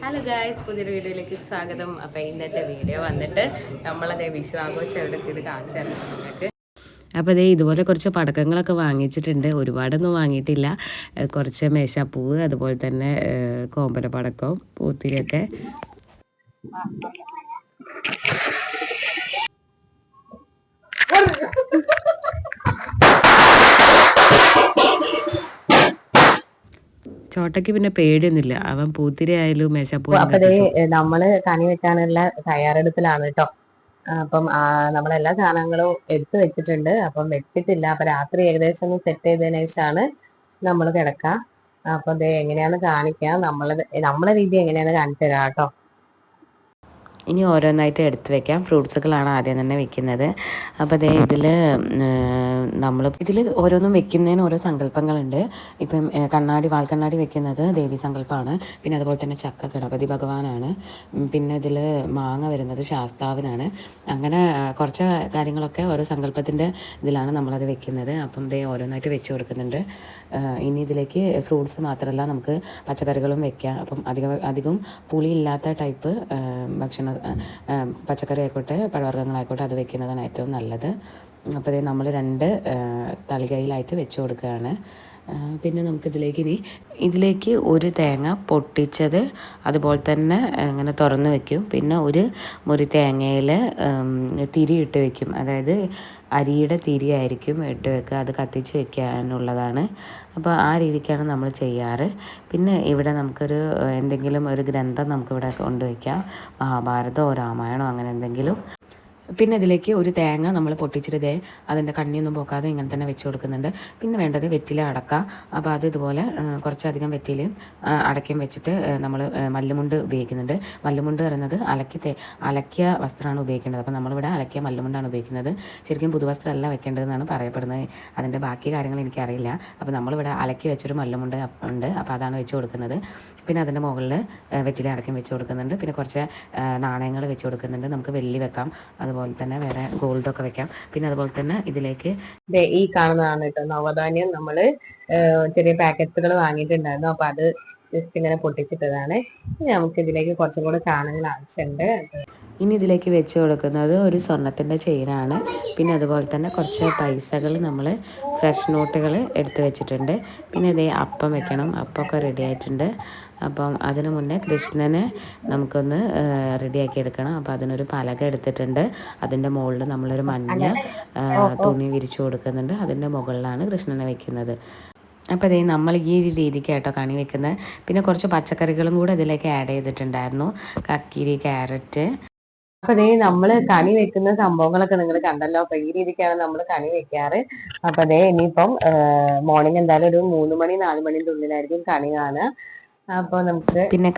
Hello guys, പുതിയൊരു വീഡിയോയിലേക്ക് സ്വാഗതം. അപ്പോൾ ഇന്നത്തെ വീഡിയോ വന്നിട്ട് നമ്മളതേ വിഷു ആഘോഷം എവിടെ എത്തിയത് കാണിച്ചു തരാം നിങ്ങൾക്ക്. അപ്പോൾ അതേ ഇതുപോലെ കുറച്ച് പടക്കങ്ങളൊക്കെ വാങ്ങിച്ചിട്ടുണ്ട്. ഒരുപാടൊന്നും വാങ്ങിയിട്ടില്ല. കുറച്ച് മേശാപ്പൂവ്, അതുപോലെ തന്നെ കോമ്പര പടക്കവും പൂത്തിരിയൊക്കെ. ചോട്ടയ്ക്ക് പിന്നെ പേടിയൊന്നുമില്ല. അവൻ പൂത്തിരി ആയാലും മേശാപ്പൂ. അപ്പൊ നമ്മള് കണി വെക്കാനുള്ള തയ്യാറെടുപ്പിലാണ് കേട്ടോ. അപ്പം നമ്മളെല്ലാ സാധനങ്ങളും എടുത്തു വെച്ചിട്ടുണ്ട്. അപ്പം വെച്ചിട്ടില്ല. അപ്പൊ രാത്രി ഏകദേശം ഒന്ന് സെറ്റ് ചെയ്തതിനു ശേഷമാണ് നമ്മൾ കിടക്കുക. അപ്പൊ എങ്ങനെയാന്ന് കാണിക്കാം. നമ്മളെ രീതി എങ്ങനെയാന്ന് കാണിച്ചു തരാം കേട്ടോ. ഇനി ഓരോന്നായിട്ട് എടുത്ത് വെക്കാം. ഫ്രൂട്ട്സുകളാണ് ആദ്യം തന്നെ വെക്കുന്നത്. അപ്പോൾ അതേ ഇതിൽ ഓരോന്നും വെക്കുന്നതിന് ഓരോ സങ്കല്പങ്ങളുണ്ട്. ഇപ്പം വാൽക്കണ്ണാടി വെക്കുന്നത് ദേവീ സങ്കല്പമാണ്. പിന്നെ അതുപോലെ തന്നെ ചക്ക ഗണപതി ഭഗവാനാണ്. പിന്നെ ഇതിൽ മാങ്ങ വരുന്നത് ശാസ്താവിനാണ്. അങ്ങനെ കുറച്ച് കാര്യങ്ങളൊക്കെ ഓരോ സങ്കല്പത്തിൻ്റെ ഇതിലാണ് നമ്മളത് വെക്കുന്നത്. അപ്പം ഓരോന്നായിട്ട് വെച്ച് കൊടുക്കുന്നുണ്ട്. ഇനി ഇതിലേക്ക് ഫ്രൂട്ട്സ് മാത്രമല്ല, നമുക്ക് പച്ചക്കറികളും വെക്കാം. അപ്പം അധികം പുളിയില്ലാത്ത ടൈപ്പ് ഭക്ഷണ പച്ചക്കറി ആയിക്കോട്ടെ പഴവർഗ്ഗങ്ങളായിക്കോട്ടെ അത് വെക്കുന്നതാണ് ഏറ്റവും നല്ലത്. അപ്പോൾ നമ്മൾ 2 തളികയിലായിട്ട് വെച്ച് കൊടുക്കുകയാണ്. പിന്നെ ഇതിലേക്ക് ഒരു തേങ്ങ പൊട്ടിച്ചത് അതുപോലെ തന്നെ ഇങ്ങനെ തുറന്ന് വെക്കും. പിന്നെ ഒരു മുറി തേങ്ങയിൽ തിരി ഇട്ട് വെക്കും. അതായത് അരിയുടെ തിരി ആയിരിക്കും ഇട്ട് വെക്കുക. അത് കത്തിച്ച് വെക്കാനുള്ളതാണ്. അപ്പോൾ ആ രീതിക്കാണ് നമ്മൾ ചെയ്യാറ്. പിന്നെ ഇവിടെ നമുക്കൊരു എന്തെങ്കിലും ഒരു ഗ്രന്ഥം നമുക്കിവിടെ കൊണ്ടുവയ്ക്കാം. മഹാഭാരതമോ രാമായണമോ അങ്ങനെ എന്തെങ്കിലും. പിന്നെ ഇതിലേക്ക് ഒരു തേങ്ങ നമ്മൾ പൊട്ടിച്ചിട്ട് അതിൻ്റെ കണ്ണിയൊന്നും പോക്കാതെ ഇങ്ങനെ തന്നെ വെച്ച് കൊടുക്കുന്നുണ്ട്. പിന്നെ വേണ്ടത് വെറ്റില അടക്ക. അപ്പോൾ അത് ഇതുപോലെ കുറച്ചധികം വെറ്റിലയും അടക്കയും വെച്ചിട്ട് നമ്മൾ മല്ലുമുണ്ട് ഉപയോഗിക്കുന്നുണ്ട്. മല്ലുമുണ്ട് പറയുന്നത് അലക്കിയ വസ്ത്രമാണ് ഉപയോഗിക്കേണ്ടത്. അപ്പോൾ നമ്മളിവിടെ അലക്കിയ മല്ലുമുണ്ടാണ് ഉപയോഗിക്കുന്നത്. ശരിക്കും പുതുവസ്ത്രമല്ല വെക്കേണ്ടതെന്നാണ് പറയപ്പെടുന്നത്. അതിൻ്റെ ബാക്കി കാര്യങ്ങൾ എനിക്കറിയില്ല. അപ്പോൾ നമ്മളിവിടെ അലക്കി വെച്ചൊരു മല്ലുമുണ്ട് ഉണ്ട്. അപ്പോൾ അതാണ് വെച്ച് കൊടുക്കുന്നത്. പിന്നെ അതിൻ്റെ മുകളിൽ വെറ്റില അടക്കം വെച്ച് കൊടുക്കുന്നുണ്ട്. പിന്നെ കുറച്ച് നാണയങ്ങൾ വെച്ച് കൊടുക്കുന്നുണ്ട്. നമുക്ക് വെള്ളി വെക്കാം, അതുപോലെ തന്നെ വേറെ ഗോൾഡൊക്കെ വെക്കാം. പിന്നെ അതുപോലെ തന്നെ ഇതിലേക്ക് ഈ കാണുന്നതാണ് കേട്ടോ നവധാന്യം. നമ്മള് ചെറിയ പാക്കറ്റുകൾ വാങ്ങിയിട്ടുണ്ടായിരുന്നു. അപ്പൊ അത് ജസ്റ്റ് ഇങ്ങനെ പൊട്ടിച്ചിട്ടതാണ്. നമുക്ക് ഇതിലേക്ക് കുറച്ചും കൂടെ സാധനങ്ങൾ ആവശ്യമുണ്ട്. ഇനി ഇതിലേക്ക് വെച്ച് കൊടുക്കുന്നത് ഒരു സ്വർണത്തിൻ്റെ ചെയിനാണ്. പിന്നെ അതുപോലെ തന്നെ കുറച്ച് പൈസകൾ നമ്മൾ ഫ്രഷ് നോട്ടുകൾ എടുത്ത് വെച്ചിട്ടുണ്ട്. പിന്നെ ഇതേ അപ്പം വെക്കണം. അപ്പമൊക്കെ റെഡി ആയിട്ടുണ്ട്. അപ്പം അതിനു മുന്നേ കൃഷ്ണനെ നമുക്കൊന്ന് റെഡിയാക്കി എടുക്കണം. അപ്പോൾ അതിനൊരു പലക എടുത്തിട്ടുണ്ട്. അതിൻ്റെ മുകളിൽ നമ്മളൊരു മഞ്ഞ തുണി വിരിച്ചു കൊടുക്കുന്നുണ്ട്. അതിൻ്റെ മുകളിലാണ് കൃഷ്ണനെ വെക്കുന്നത്. അപ്പോൾ നമ്മൾ ഈ ഒരു രീതിക്കായിട്ടോ കണി വെക്കുന്നത്. പിന്നെ കുറച്ച് പച്ചക്കറികളും കൂടെ ഇതിലേക്ക് ആഡ് ചെയ്തിട്ടുണ്ടായിരുന്നു. കക്കിരി, ക്യാരറ്റ്. അപ്പൊ നമ്മള് കണി വെക്കുന്ന സംഭവങ്ങളൊക്കെ നിങ്ങൾ കണ്ടല്ലോ. അപ്പൊ ഈ രീതിക്കാണ് നമ്മൾ കണി വെക്കാറ്. അപ്പൊ ഇനിയിപ്പം മോർണിംഗ് എന്തായാലും ഒരു 3 മണി 4 മണിന്റെ ഉള്ളിലായിരിക്കും കണി കാണുക. അപ്പൊ നമുക്ക് പിന്നെ